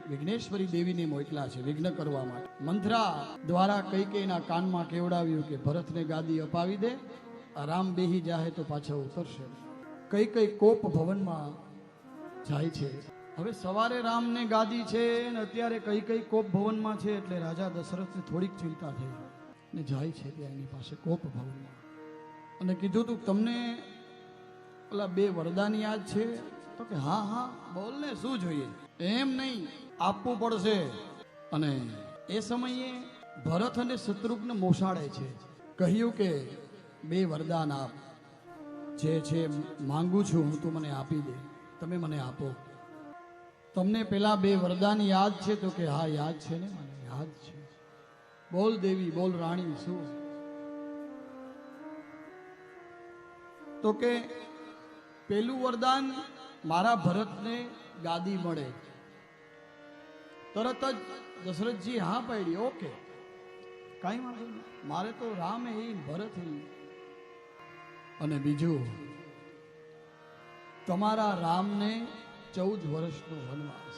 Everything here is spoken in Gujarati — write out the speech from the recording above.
વિઘ્નેશ્વરી દેવીને મોકલા છે વિઘ્ન કરવા માટે. મંથરા દ્વારા કૈકેયીના કાનમાં કેવડાવ્યું કે ભરતને ગાદી અપાવી દે, આ રામ બેહી જાહે તો પાછા ઉતરશે. કૈકેયી કોપ ભવનમાં જાય છે. હવે સવારે રામને ગાદી છે ને અત્યારે કૈકેયી કોપ ભવનમાં છે, એટલે રાજા દશરથને થોડીક ચિંતા થઈ ને જાય છે ત્યાં એની પાસે કોપ ભવનમાં અને કીધું તું તમને ઓલા 2 વરદાન યાદ છે? તો કે હા હા બોલ ને, શું જોઈએ? એમ નહીં, આપવું પડશે. અને એ સમયે ભરત અને શત્રુઘ્ન મોસાળે છે. કહ્યું કે 2 વરદાન આપ, જે છે માંગુ છું હું, તું મને આપી દે, તમે મને આપો. તમને પેલા 2 વરદાન યાદ છે? તો કે હા યાદ છે ને, મને યાદ છે. બોલ દેવી, બોલ રાણી, શું? તો કે પેલું વરદાન, મારા ભરતને ગાદી મળે. તરત જ દશરથજી હા પાડી, ઓકે કાંઈ વાંધો નહીં, મારે તો રામ એ ભરત એ. અને બીજું, તમારા રામને 14 વર્ષનો વનવાસ.